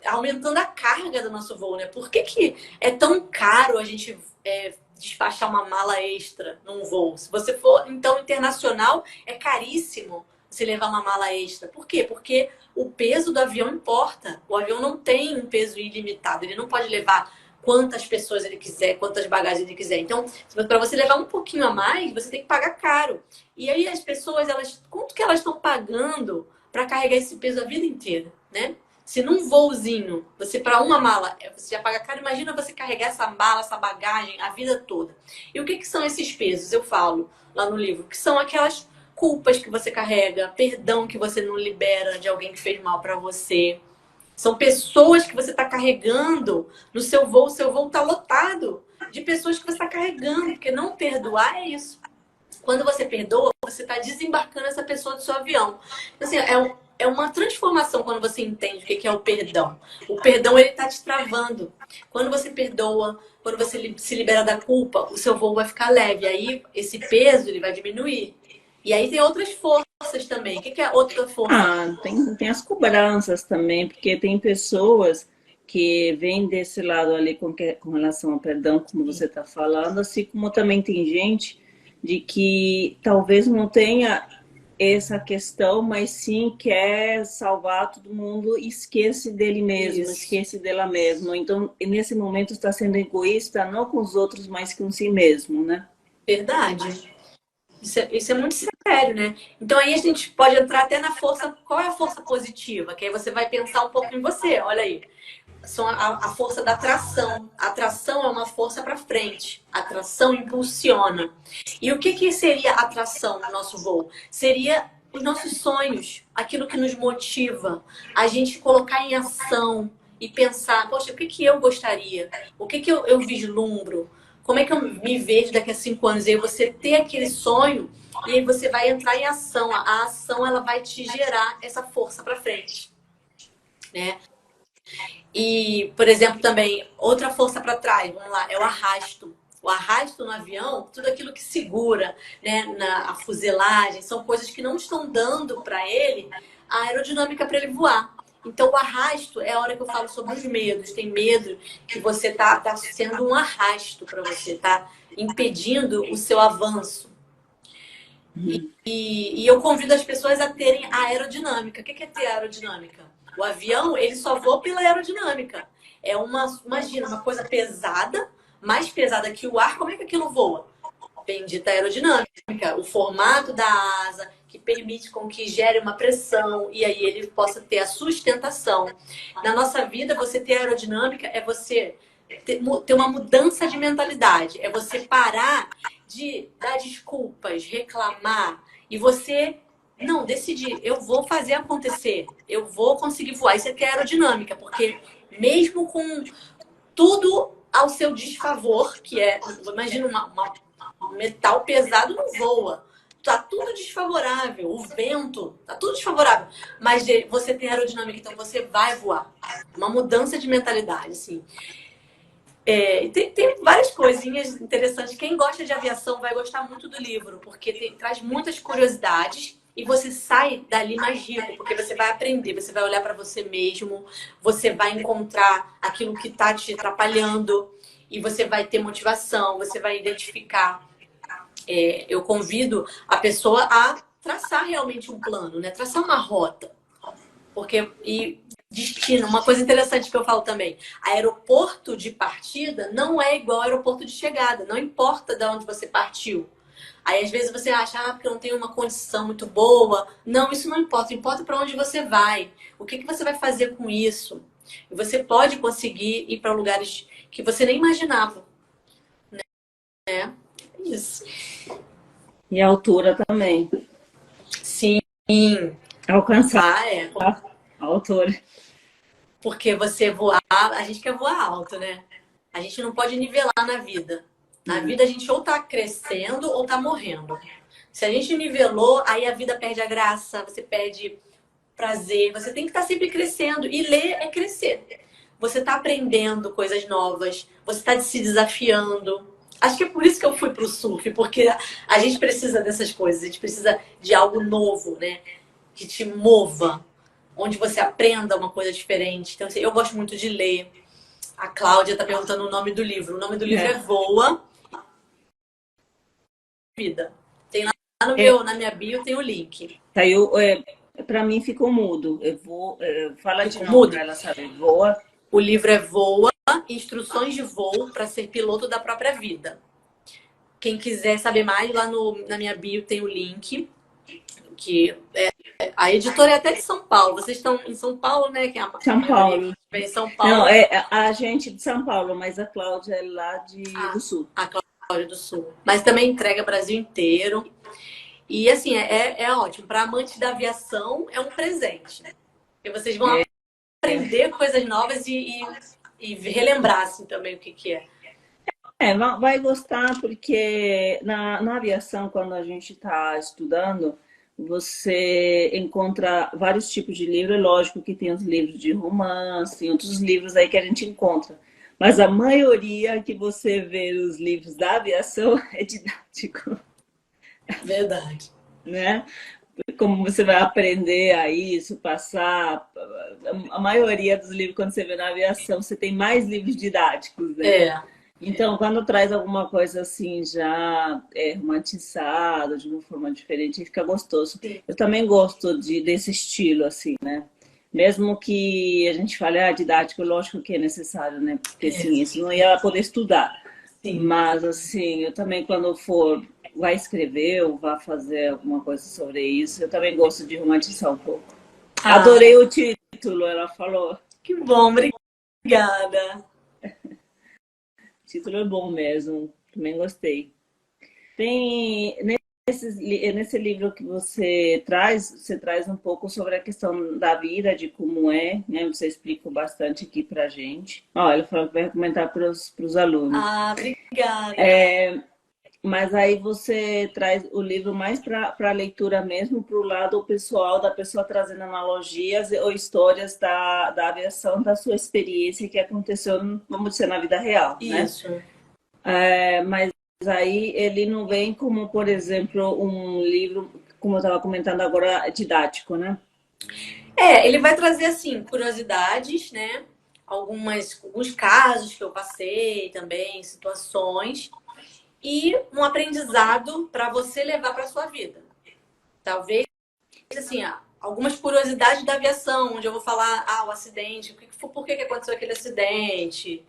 aumentando a carga do nosso voo, né? Por que é tão caro a gente despachar uma mala extra num voo? Se você for, então, internacional, é caríssimo você levar uma mala extra. Por quê? Porque o peso do avião importa. O avião não tem um peso ilimitado. Ele não pode levar quantas pessoas ele quiser, quantas bagagens ele quiser. Então, para você levar um pouquinho a mais, você tem que pagar caro. E aí as pessoas, quanto que elas estão pagando para carregar esse peso a vida inteira, né? Se num voozinho, você para uma mala, você já paga caro, imagina você carregar essa mala, essa bagagem a vida toda. E o que são esses pesos? Eu falo lá no livro, que são aquelas culpas que você carrega, perdão que você não libera de alguém que fez mal para você. São pessoas que você está carregando no seu voo. O seu voo está lotado de pessoas que você está carregando, porque não perdoar é isso. Quando você perdoa, você está desembarcando essa pessoa do seu avião. Assim, é uma transformação quando você entende o que é o perdão. O perdão, ele está te travando. Quando você perdoa, quando você se libera da culpa, o seu voo vai ficar leve. Aí, esse peso, ele vai diminuir. E aí tem outras forças também. O que é outra força? Ah, tem as cobranças também, porque tem pessoas que vêm desse lado ali com relação ao perdão, como você está falando, assim como também tem gente de que talvez não tenha essa questão, mas sim quer salvar todo mundo e esquece dele mesmo, Isso. esquece dela mesma. Então, nesse momento está sendo egoísta, não com os outros, mas com si mesmo, né? Verdade. Isso é muito sério, né? Então aí a gente pode entrar até na força. Qual é a força positiva? Que aí você vai pensar um pouco em você. Olha aí. São a força da atração. A atração é uma força para frente. A atração impulsiona. E o que, que seria atração no nosso voo? Seria os nossos sonhos, aquilo que nos motiva, a gente colocar em ação e pensar, poxa, o que, que eu gostaria? O que, que eu vislumbro? Como é que eu me vejo daqui a 5 anos? E aí você ter aquele sonho e aí você vai entrar em ação. A ação ela vai te gerar essa força para frente, né? E, por exemplo, também, outra força para trás, vamos lá, é o arrasto. O arrasto no avião, tudo aquilo que segura, né, a fuselagem, são coisas que não estão dando para ele a aerodinâmica para ele voar. Então, o arrasto é a hora que eu falo sobre os medos. Tem medo que você tá sendo um arrasto para você, tá impedindo o seu avanço. E eu convido as pessoas a terem a aerodinâmica. O que é ter aerodinâmica? O avião, ele só voa pela aerodinâmica. É imagina, uma coisa pesada, mais pesada que o ar, como é que aquilo voa? Bendita aerodinâmica, o formato da asa, que permite com que gere uma pressão e aí ele possa ter a sustentação. Na nossa vida, você ter aerodinâmica é você ter uma mudança de mentalidade, é você parar de dar desculpas, reclamar e você não decidir, eu vou fazer acontecer, eu vou conseguir voar. Isso aqui é aerodinâmica, porque mesmo com tudo ao seu desfavor, que é, imagina um metal pesado não voa. Tá tudo desfavorável, o vento, tá tudo desfavorável. Mas você tem aerodinâmica, então você vai voar. Uma mudança de mentalidade, assim. Tem várias coisinhas interessantes. Quem gosta de aviação vai gostar muito do livro, porque traz muitas curiosidades e você sai dali mais rico, porque você vai aprender, você vai olhar para você mesmo, você vai encontrar aquilo que está te atrapalhando e você vai ter motivação, você vai identificar. Eu convido a pessoa a traçar realmente um plano, né? Traçar uma rota. E destino, uma coisa interessante que eu falo também, aeroporto de partida não é igual ao aeroporto de chegada, não importa de onde você partiu. Aí às vezes você acha, porque eu não tenho uma condição muito boa. Não, isso não importa, importa para onde você vai. O que você vai fazer com isso? E você pode conseguir ir para lugares que você nem imaginava, né? Isso. E a altura também. Sim. Alcançar É. a altura. Porque você voar, a gente quer voar alto, né? A gente não pode nivelar na vida. Na vida a gente ou tá crescendo ou tá morrendo. Se a gente nivelou, aí a vida perde a graça, você perde prazer. Você tem que estar sempre crescendo. E ler é crescer. Você tá aprendendo coisas novas, você tá se desafiando. Acho que é por isso que eu fui pro surf, porque a gente precisa dessas coisas, a gente precisa de algo novo, né? Que te mova, onde você aprenda uma coisa diferente. Então, assim, eu gosto muito de ler. A Cláudia está perguntando o nome do livro. O nome do livro é Voa Vida. Tem lá na minha bio, tem o link. Saiu, para mim ficou mudo. Eu vou. Fala de novo Mudo. para ela saber. Voa. O livro é Voa, Instruções de Voo para Ser Piloto da Própria Vida. Quem quiser saber mais, lá na minha bio tem o link. Que a editora é até de São Paulo. Vocês estão em São Paulo, né? Que é São Paulo. Em São Paulo. Não, é a gente de São Paulo, mas a Cláudia é lá do Sul. A Cláudia do Sul. Mas também entrega Brasil inteiro. E assim, é ótimo. Para amantes da aviação, é um presente. Porque vocês vão aprender coisas novas e relembrar assim, também o que é. Vai gostar, porque na aviação, quando a gente está estudando, você encontra vários tipos de livros. É lógico que tem os livros de romance, tem outros livros aí que a gente encontra. Mas a maioria que você vê nos livros da aviação é didático. Verdade. Né? Como você vai aprender a isso, passar. A maioria dos livros, quando você vê na aviação, você tem mais livros didáticos, né? Então, quando traz alguma coisa assim já romantizada, de uma forma diferente, fica gostoso. Sim. Eu também gosto desse estilo, assim, né? Mesmo que a gente fale, didático, lógico que é necessário, né? Porque, É, assim, isso não ia poder estudar. sim. Mas, assim, eu também, quando for, vai escrever ou vai fazer alguma coisa sobre isso, eu também gosto de romantizar um pouco. Ah, Adorei o título, ela falou. que bom, obrigada. O título é bom mesmo, também gostei. Tem nesse livro que você traz um pouco sobre a questão da vida, de como é, né? Você explica bastante aqui pra gente. Ó, ele falou que vai comentar para os alunos. Ah, obrigada. Mas aí você traz o livro mais para leitura mesmo, para o lado pessoal da pessoa trazendo analogias ou histórias da aviação, da sua experiência que aconteceu, vamos dizer, na vida real, né? Isso. Mas aí ele não vem como, por exemplo, um livro, como eu estava comentando agora, didático, né? É, ele vai trazer, assim, curiosidades, né? Alguns casos que eu passei também, situações, e um aprendizado para você levar para sua vida. Talvez, assim, algumas curiosidades da aviação, onde eu vou falar, o acidente, por que aconteceu aquele acidente,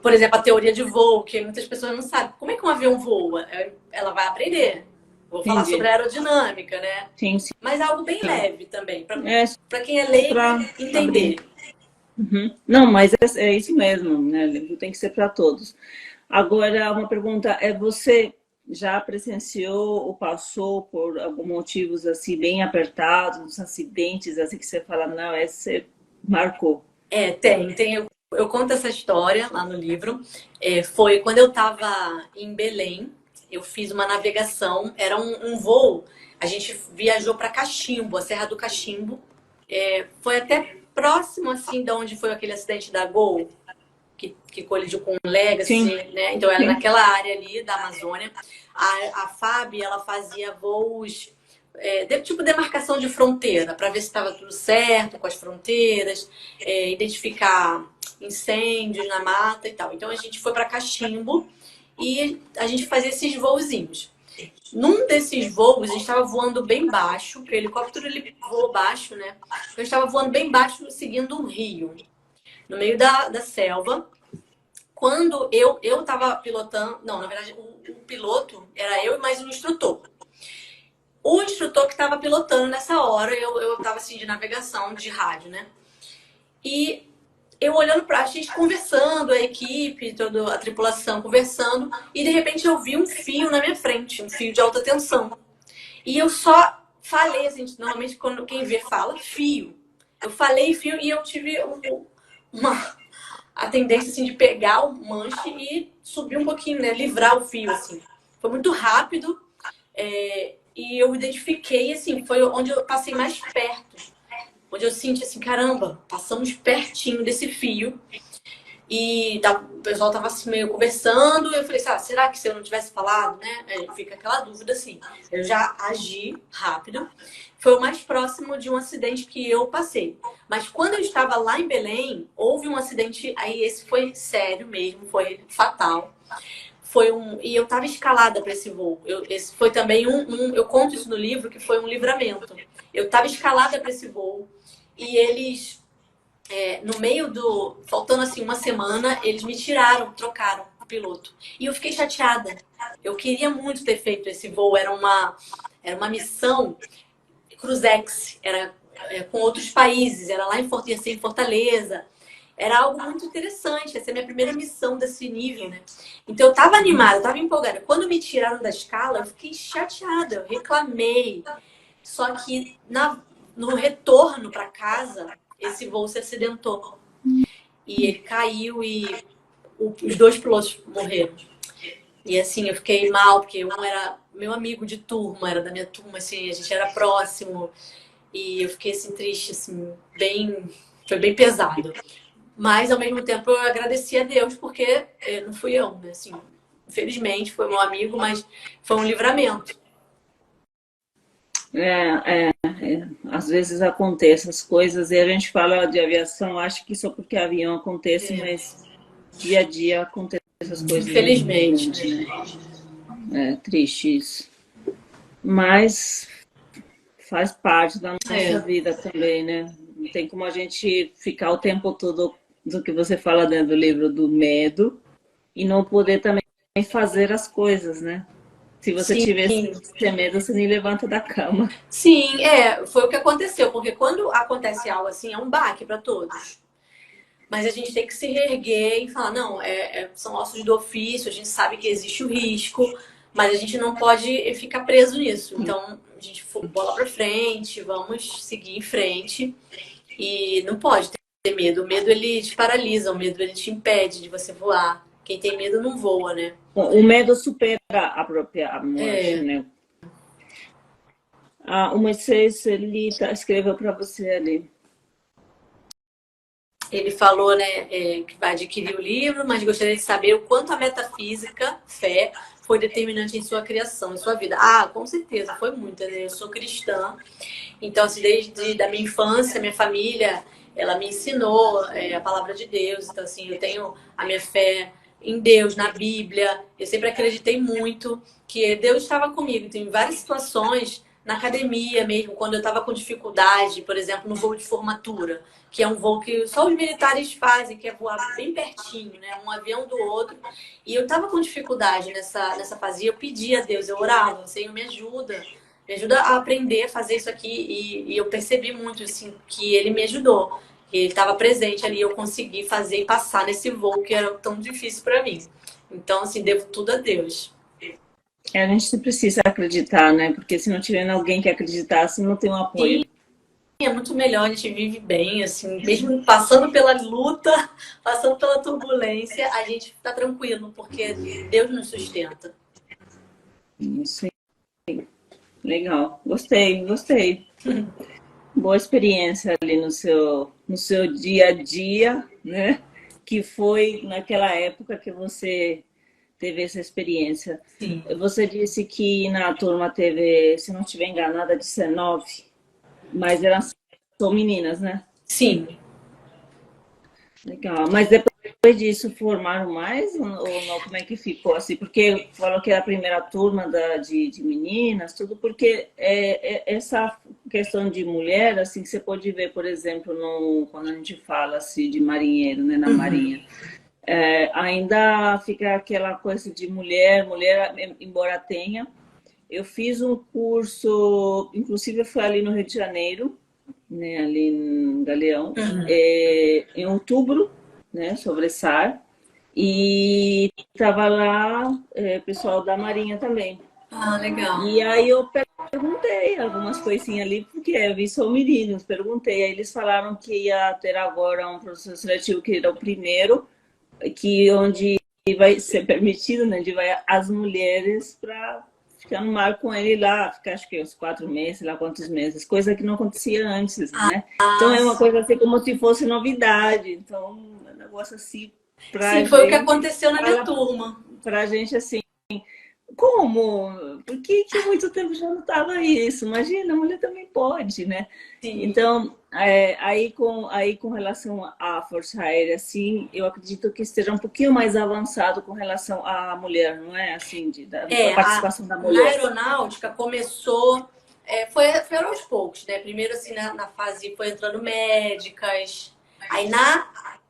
por exemplo, a teoria de voo, que muitas pessoas não sabem. Como é que um avião voa? Ela vai aprender. Vou falar sobre Entendi. aerodinâmica, né? Sim, sim. Mas algo bem leve também, É para quem é leigo para abrir. entender. Uhum. Não, mas é isso mesmo, né? O livro tem que ser para todos. Agora, uma pergunta, você já presenciou ou passou por alguns motivos assim bem apertados, acidentes assim que você fala, não, esse marcou. Tem. Eu conto essa história lá no livro. Foi quando eu estava em Belém, eu fiz uma navegação, era um voo. A gente viajou para Cachimbo, a Serra do Cachimbo. Foi até próximo assim de onde foi aquele acidente da Gol, que colidiu com o Legacy, Sim, né? Então era sim. naquela área ali da Amazônia. A FAB, ela fazia voos tipo demarcação de fronteira, para ver se estava tudo certo com as fronteiras, identificar incêndios na mata e tal. Então a gente foi para Cachimbo e a gente fazia esses voozinhos. Num desses voos, a gente estava voando bem baixo, porque o helicóptero ele voa baixo, né? Eu estava voando bem baixo, seguindo um rio, no meio da selva. Quando eu estava pilotando, não, na verdade, o piloto era eu e mais um instrutor. O instrutor que estava pilotando nessa hora, eu estava assim de navegação, de rádio, né? E eu olhando para a gente conversando, a equipe, toda a tripulação conversando, e de repente eu vi um fio na minha frente, um fio de alta tensão. E eu só falei, assim, normalmente quando quem vê fala, fio. Eu falei fio e eu tive uma a tendência assim de pegar o manche e subir um pouquinho, né? Livrar o fio, assim. Foi muito rápido e eu identifiquei, assim, foi onde eu passei mais perto. Onde eu senti assim, caramba, passamos pertinho desse fio. E o pessoal tava assim meio conversando, eu falei, será que se eu não tivesse falado, né? Fica aquela dúvida assim. Eu já agi rápido. Foi o mais próximo de um acidente que eu passei. Mas quando eu estava lá em Belém, houve um acidente, aí esse foi sério mesmo, foi fatal. E eu estava escalada para esse voo. Esse foi também eu conto isso no livro, que foi um livramento. Eu estava escalada para esse voo e eles no meio faltando assim uma semana, eles me tiraram, trocaram o piloto. E eu fiquei chateada. Eu queria muito ter feito esse voo. Era uma missão Cruzex, era com outros países, era lá ia ser em Fortaleza. Era algo muito interessante, essa é a minha primeira missão desse nível, né? Então eu tava animada, eu tava empolgada. Quando me tiraram da escala, eu fiquei chateada, eu reclamei. Só que no retorno para casa, esse voo se acidentou. E ele caiu e os dois pilotos morreram. E assim, eu fiquei mal, porque um era meu amigo de turma, era da minha turma, assim, a gente era próximo. E eu fiquei assim, triste, assim, foi bem pesado. Mas ao mesmo tempo eu agradeci a Deus, porque não fui eu, né? Assim, infelizmente foi meu amigo, mas foi um livramento. Às vezes acontecem as coisas e a gente fala de aviação, acho que só porque avião acontece, É, mas dia a dia acontecem essas coisas. Infelizmente. É triste isso. Mas faz parte da nossa vida também, né? Não tem como a gente ficar o tempo todo do que você fala dentro do livro do medo e não poder também fazer as coisas, né? Se você Sim. tivesse medo, você nem levanta da cama. Sim, foi o que aconteceu, porque quando acontece algo assim, é um baque para todos. Mas a gente tem que se reerguer e falar, não, são ossos do ofício, a gente sabe que existe o risco, mas a gente não pode ficar preso nisso. Então, a gente bola para frente, vamos seguir em frente e não pode ter medo. O medo, ele te paralisa, o medo, ele te impede de você voar. Quem tem medo não voa, né? O medo supera a própria morte, né? O Moisés, ele escreveu para você ali. Ele falou, né, que vai adquirir o livro, mas gostaria de saber o quanto a metafísica, fé, foi determinante em sua criação, em sua vida. Ah, com certeza, foi muito, né? Eu sou cristã, então, assim, desde da minha infância, minha família, ela me ensinou a palavra de Deus. Então, assim, eu tenho a minha fé em Deus, na Bíblia. Eu sempre acreditei muito que Deus estava comigo. Então, em várias situações, na academia mesmo, quando eu estava com dificuldade, por exemplo, no voo de formatura, que é um voo que só os militares fazem, que é voar bem pertinho, né? Um avião do outro. E eu estava com dificuldade nessa fase. E eu pedi a Deus, eu orava, Senhor, me ajuda a aprender a fazer isso aqui. E eu percebi muito, assim, que ele me ajudou. Que ele estava presente ali, eu consegui fazer e passar nesse voo que era tão difícil para mim. Então, assim, devo tudo a Deus. A gente precisa acreditar, né? Porque se não tiver alguém que acreditasse, não tem um apoio. Sim, é muito melhor, a gente vive bem, assim, mesmo passando pela luta, passando pela turbulência, a gente tá tranquilo, porque Deus nos sustenta. Isso aí. Legal. Gostei. Boa experiência ali no seu dia a dia, né? Que foi naquela época que você teve essa experiência. Sim. Você disse que na turma teve, se não estiver enganada, 19, mas eram só meninas, né? Sim. Legal. Mas depois disso formaram mais ou não? Como é que ficou assim? Porque falou que era a primeira turma de meninas, tudo porque essa questão de mulher, assim, que você pode ver, por exemplo, quando a gente fala assim de marinheiro, né, na marinha, ainda fica aquela coisa de mulher, embora tenha. Eu fiz um curso, inclusive foi ali no Rio de Janeiro, né, ali em Galeão, em outubro, né, sobre SAR, e estava lá pessoal da Marinha também. Ah, legal. E aí eu perguntei algumas coisinhas ali, porque eu vi só meninos, perguntei, aí eles falaram que ia ter agora um processo seletivo que era o primeiro, onde vai ser permitido, né, de vai as mulheres para ficar no mar com ele lá, ficar acho que uns 4 meses, lá quantos meses, coisa que não acontecia antes, né? Então é uma coisa assim como se fosse novidade, então é um negócio assim pra Sim, foi o que aconteceu na minha turma. Pra gente assim, como? Por que há muito tempo já não estava isso? Imagina, a mulher também pode, né? Sim. Então, aí com relação à Força Aérea, assim, eu acredito que esteja um pouquinho mais avançado com relação à mulher, não é? Assim, da participação da mulher. Na aeronáutica começou, foi aos poucos, né? Primeiro, assim, na fase, foi entrando médicas. Aí,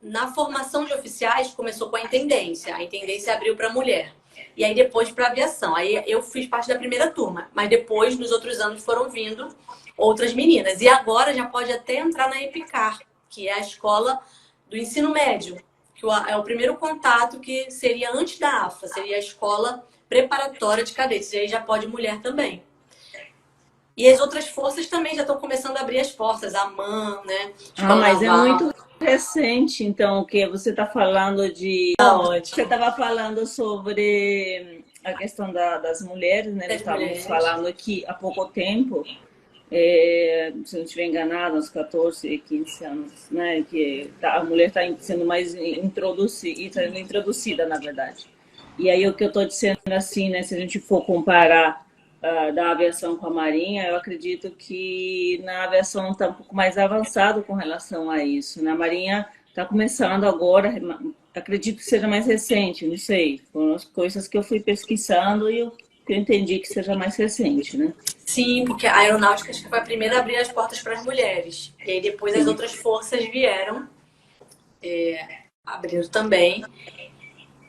na formação de oficiais, começou com a intendência. A intendência abriu para mulher. E aí, depois, para aviação. Aí, eu fiz parte da primeira turma. Mas depois, nos outros anos, foram vindo outras meninas. E agora já pode até entrar na EPICAR, que é a escola do ensino médio. Que é o primeiro contato que seria antes da AFA. Seria a escola preparatória de cadetes. E aí já pode mulher também. E as outras forças também já estão começando a abrir as portas. A MAN, né? Escola mas naval. É muito recente, então, o que você está falando de... Você estava falando sobre a questão das mulheres, né? Nós estávamos falando aqui há pouco tempo, se não estiver enganado, uns 14, 15 anos, né? Que a mulher está sendo mais introduzida, na verdade. E aí o que eu estou dizendo assim, né? Se a gente for comparar da aviação com a marinha, eu acredito que na aviação está um pouco mais avançado com relação a isso. Na marinha está começando agora, acredito que seja mais recente, não sei. Foram as coisas que eu fui pesquisando e eu entendi que seja mais recente, né? Sim, porque a aeronáutica acho que foi a primeira a abrir as portas para as mulheres. E aí depois as Sim, outras forças vieram, abrindo também.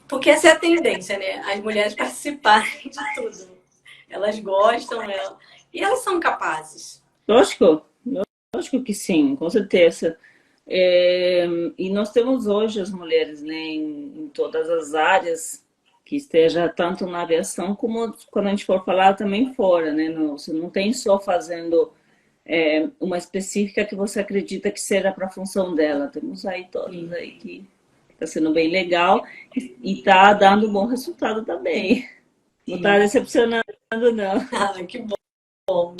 Porque essa é a tendência, né? As mulheres participarem de tudo. Elas gostam, e elas são capazes. lógico, lógico que sim, com certeza. É, e nós temos hoje as mulheres, né, em todas as áreas, que esteja tanto na aviação como quando a gente for falar também fora, né? Não, você não tem só fazendo uma específica que você acredita que seja para a função dela. Temos aí todas Sim, aí que está sendo bem legal e está dando um bom resultado também. Não está sim. decepcionando, não. Ah, que bom.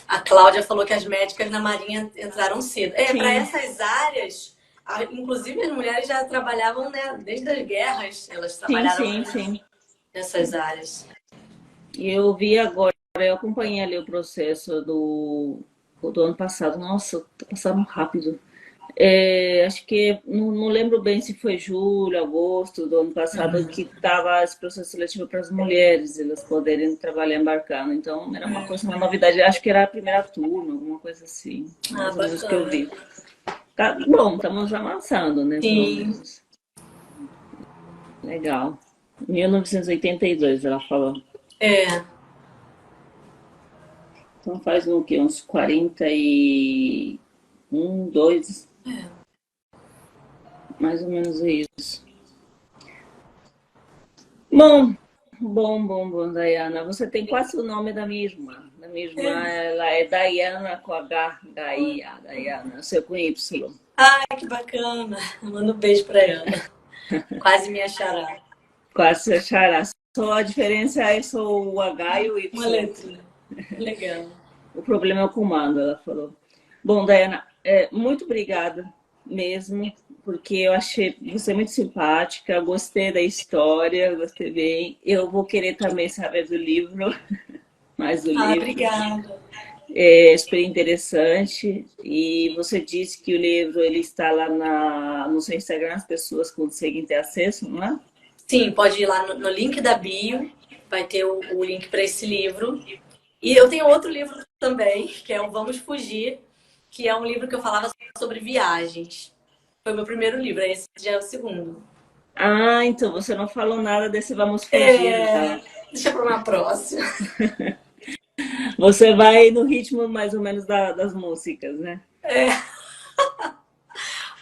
A Cláudia falou que as médicas na Marinha entraram cedo. Para Sim, essas áreas, inclusive as mulheres já trabalhavam, né? Desde as guerras, elas sim, trabalharam sim, sim. nessas áreas. E eu vi agora, eu acompanhei ali o processo do ano passado. Nossa, tá passando rápido. Acho que não lembro bem se foi julho, agosto do ano passado que estava esse processo seletivo para as mulheres, elas poderem trabalhar embarcando. Então era uma coisa, uma novidade. Acho que era a primeira turma, alguma coisa assim, Ah, mais ou menos que eu bacana. vi. Tá bom, estamos avançando, né? Pelo Sim. menos. Legal. 1982, ela falou. É. Então faz o quê? Uns 41, 2, mais ou menos isso. Bom, bom, Dayana. Você tem quase o nome da minha irmã. Da minha irmã, ela é Dayana com H, Gaia, Dayana, seu com Y. Ai, que bacana. Manda um beijo pra ela. Quase me achará. Quase achará. Só a diferença é só o H e o Uma Y. letra. Legal. O problema é o comando, ela falou. Bom, Dayana, muito obrigada mesmo, porque eu achei você muito simpática, gostei da história, gostei bem. Eu vou querer também saber do livro, mais do Ah, livro. obrigada. É super interessante. E você disse que o livro ele está lá no seu Instagram, as pessoas conseguem ter acesso, não é? Sim, pode ir lá no link da bio, vai ter o link para esse livro. E eu tenho outro livro também, que é o Vamos Fugir, que é um livro que eu falava sobre viagens. Foi o meu primeiro livro, esse já é o segundo. Ah, então você não falou nada desse Vamos Fugir, É, não. deixa para uma próxima. Você vai no ritmo mais ou menos das músicas, né? É,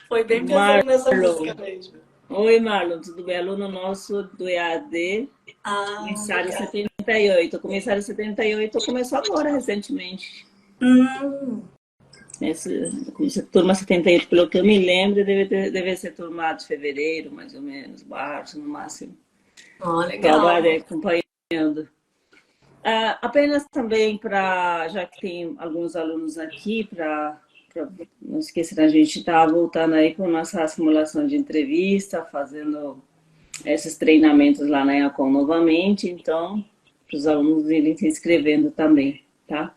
foi bem pensando nessa música Marlon. mesmo. Oi, Marlon, tudo bem? Aluno nosso do EAD, Ah, comissário legal. 78. O comissário 78 começou agora, recentemente. Hum, Essa turma 78, pelo que eu me lembro, deve ser turma de fevereiro, mais ou menos, março, no máximo. ó, Estou agora legal. acompanhando. Apenas também para, já que tem alguns alunos aqui, para não esquecer, a gente está voltando aí com nossa simulação de entrevista, fazendo esses treinamentos lá na EACOM novamente, então, para os alunos irem se inscrevendo também, tá?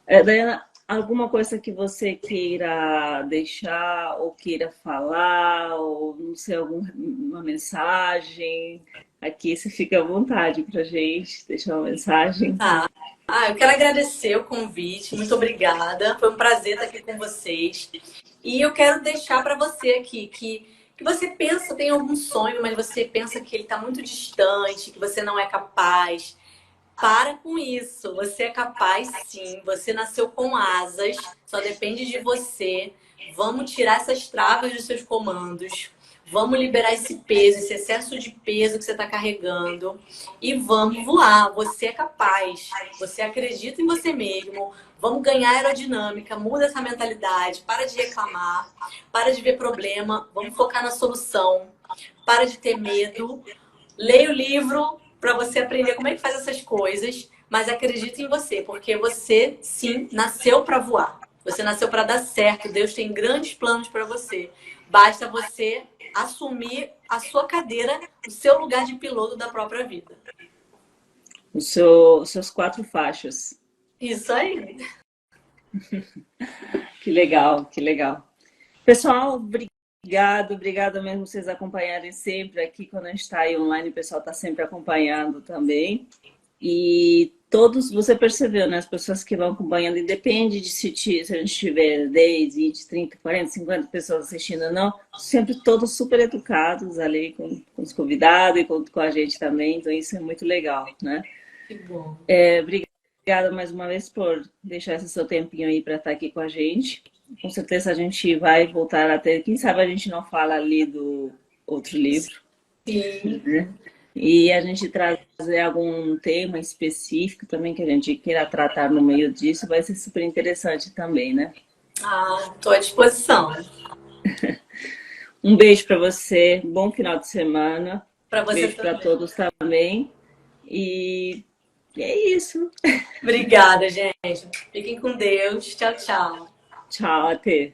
Dayana, alguma coisa que você queira deixar ou queira falar, ou não sei, alguma mensagem? Aqui você fica à vontade para gente deixar uma mensagem. Ah, eu quero agradecer o convite, muito obrigada. Foi um prazer estar aqui com vocês. E eu quero deixar para você aqui que você pensa, tem algum sonho, mas você pensa que ele está muito distante, que você não é capaz. Para com isso. Você é capaz, sim. Você nasceu com asas. Só depende de você. Vamos tirar essas travas dos seus comandos. Vamos liberar esse peso, esse excesso de peso que você está carregando. E vamos voar. Você é capaz. Você acredita em você mesmo. Vamos ganhar aerodinâmica. Muda essa mentalidade. Para de reclamar. Para de ver problema. Vamos focar na solução. Para de ter medo. Leia o livro para você aprender como é que faz essas coisas, mas acredite em você, porque você, sim, nasceu para voar. Você nasceu para dar certo. Deus tem grandes planos para você. Basta você assumir a sua cadeira, o seu lugar de piloto da própria vida. Seus 4 faixas. Isso aí. Que legal, que legal. Pessoal, Obrigada mesmo por vocês acompanharem sempre aqui. Quando a gente está aí online, o pessoal está sempre acompanhando também. E todos, você percebeu, né? As pessoas que vão acompanhando, independe de se a gente tiver 10, 20, 30, 40, 50 pessoas assistindo ou não, sempre todos super educados ali com os convidados e com a gente também. Então isso é muito legal, né? Que bom. Obrigada mais uma vez por deixar esse seu tempinho aí para estar aqui com a gente. Com certeza a gente vai voltar a ter. Quem sabe a gente não fala ali do outro livro, Sim. né? E a gente trazer algum tema específico também que a gente queira tratar no meio disso, vai ser super interessante também, né? Ah, estou à disposição. Um beijo para você, bom final de semana. Para você Beijo para também. todos também. E é isso. Obrigada, gente. Fiquem com Deus. Tchau, tchau. Tchau, até.